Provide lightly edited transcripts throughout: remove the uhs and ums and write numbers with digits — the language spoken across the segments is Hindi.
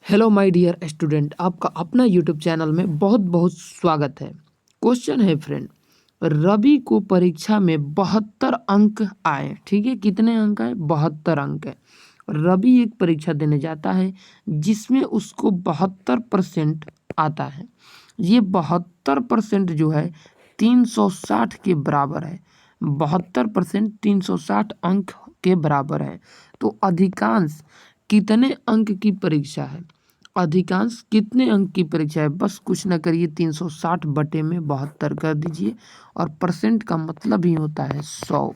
हेलो माय डियर स्टूडेंट, आपका अपना यूट्यूब चैनल में बहुत बहुत स्वागत है। क्वेश्चन है फ्रेंड, रवि को परीक्षा में 72 अंक आए। ठीक है, कितने अंक आए? 72 अंक है। रवि एक परीक्षा देने जाता है जिसमें उसको 72% आता है। ये 72% जो है 360 के बराबर है। 72% 360 अंक के बराबर है। तो अधिकांश कितने अंक की परीक्षा है? अधिकांश कितने अंक की परीक्षा है? बस कुछ ना करिए, 360 बटे में 72 कर दीजिए और परसेंट का मतलब ही होता है 100।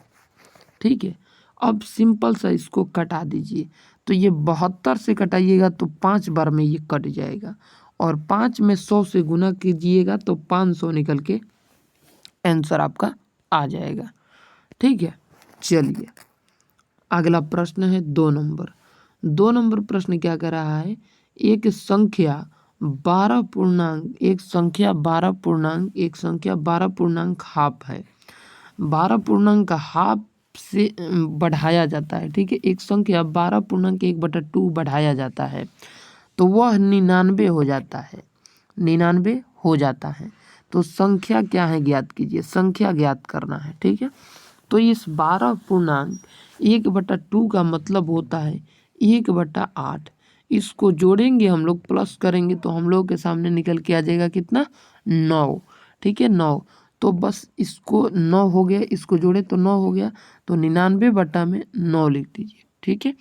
ठीक है, अब सिंपल सा इसको कटा दीजिए। तो ये 72 से कटाइएगा तो 5 बार में ये कट जाएगा और 5 में 100 से गुना कीजिएगा तो 500 निकल के आंसर आपका आ जाएगा। ठीक है, चलिए अगला प्रश्न है 2 नंबर। 2 नंबर प्रश्न क्या कर रहा है? एक संख्या 12 पूर्णांक हाफ है। 12 पूर्णांक हाफ से बढ़ाया जाता है। ठीक है, एक संख्या 12.1/2 बढ़ाया जाता है तो वह 99 हो जाता है। 99 हो जाता है तो संख्या क्या है ज्ञात कीजिए। संख्या ज्ञात करना है। ठीक है, तो इस 12.1/2 का मतलब होता है 1/8। इसको जोड़ेंगे हम लोग, प्लस करेंगे तो हम लोग के सामने निकल के आ जाएगा कितना? 9। ठीक है, 9। तो बस इसको 9 हो गया, इसको जोड़े तो 9 हो गया। तो 99/9 लिख दीजिए। ठीक है,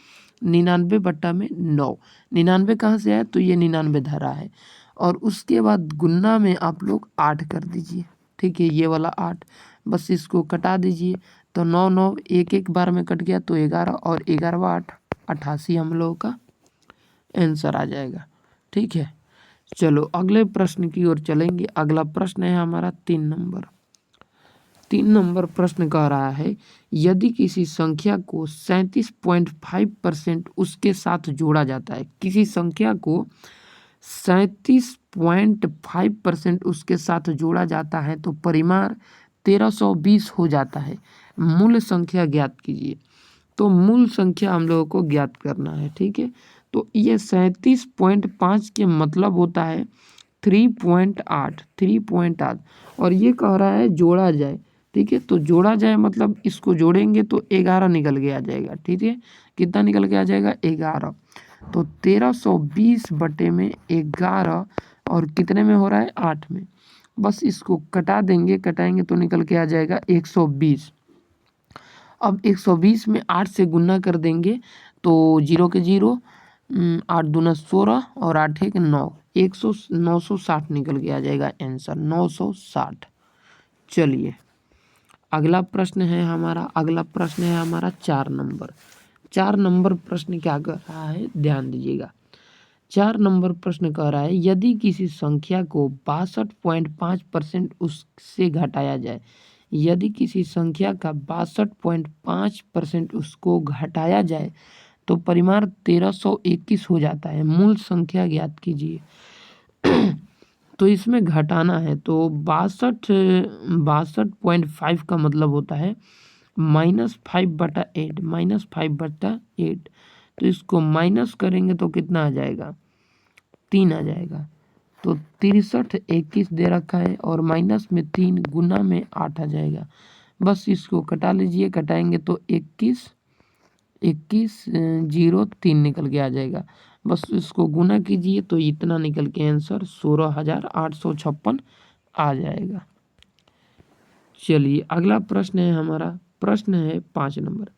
99/9। 99 कहाँ से आया? तो ये 99 धरा है और उसके बाद गुन्ना में आप लोग 8 कर दीजिए। ठीक है, ये वाला 8 बस इसको कटा दीजिए तो 9 9 एक बार में कट गया तो 11 और 11 8 88 हम लोगों का आंसर आ जाएगा। ठीक है, चलो अगले प्रश्न की ओर चलेंगे। अगला प्रश्न है हमारा 3 नंबर। 3 नंबर प्रश्न कह रहा है, यदि किसी संख्या को 37.5% उसके साथ जोड़ा जाता है। किसी संख्या को 37.5% उसके साथ जोड़ा जाता है तो परिमाण 1320 हो जाता है। मूल संख्या ज्ञात कीजिए। तो मूल संख्या हम लोगों को ज्ञात करना है। ठीक है, तो ये 37.5 के मतलब होता है 3.8 और ये कह रहा है जोड़ा जाए। ठीक है, तो जोड़ा जाए मतलब इसको जोड़ेंगे तो 11 निकल के आ जाएगा। ठीक है, कितना निकल के आ जाएगा? 11। तो 1320 बटे में 11 और कितने में हो रहा है? 8 में। बस इसको कटा देंगे, कटाएंगे तो निकल के आ जाएगा 120। अब 120 में 8 से गुना कर देंगे तो 0 के 0, 8 दूना 16 और 8 एक 9, 960 निकल के आ जाएगा आंसर 960। चलिए अगला प्रश्न है हमारा 4 नंबर। 4 नंबर प्रश्न क्या कर रहा है? ध्यान दीजिएगा। 4 नंबर प्रश्न कह रहा है, यदि किसी संख्या को 62.5% उससे घटाया जाए। यदि किसी संख्या का 62.5% उसको घटाया जाए तो परिमाण 1321 हो जाता है। मूल संख्या ज्ञात कीजिए। तो इसमें घटाना है तो 62.5 का मतलब होता है -5/8। -5/8 तो इसको माइनस करेंगे तो कितना आ जाएगा? 3 आ जाएगा। तो 6321 दे रखा है और माइनस में 3 गुना में 8 आ जाएगा। बस इसको कटा लीजिए, कटाएंगे तो 21 0 3 निकल के आ जाएगा। बस इसको गुना कीजिए तो इतना निकल के आंसर 16,856 आ जाएगा। चलिए अगला प्रश्न है हमारा, प्रश्न है 5 नंबर।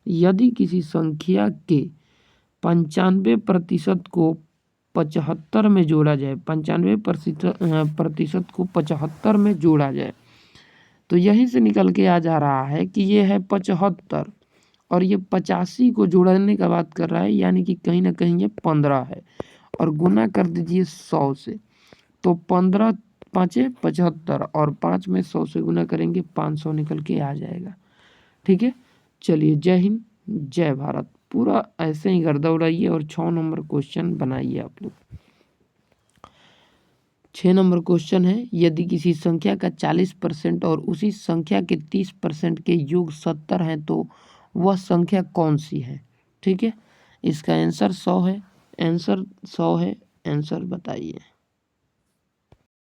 यदि किसी संख्या के 95% को 75 में जोड़ा जाए, 95% को 75 में जोड़ा जाए तो यहीं से निकल के आ जा रहा है कि ये है 75 और ये 85 को जोड़ने का बात कर रहा है, यानी कि कहीं ना कहीं ये 15 है और गुना कर दीजिए 100 से तो 15 5 75 और 5 में 100 से गुना करेंगे 500 निकल के आ जाएगा। ठीक है, चलिए जय हिंद जय भारत। पूरा ऐसे ही गर्दा उड़ाइए और 6 नंबर क्वेश्चन बनाइए आप लोग। 6 नंबर क्वेश्चन है, यदि किसी संख्या का 40% और उसी संख्या के 30% के योग 70 हैं तो वह संख्या कौन सी है? ठीक है, इसका आंसर 100 है। आंसर 100 है, आंसर बताइए।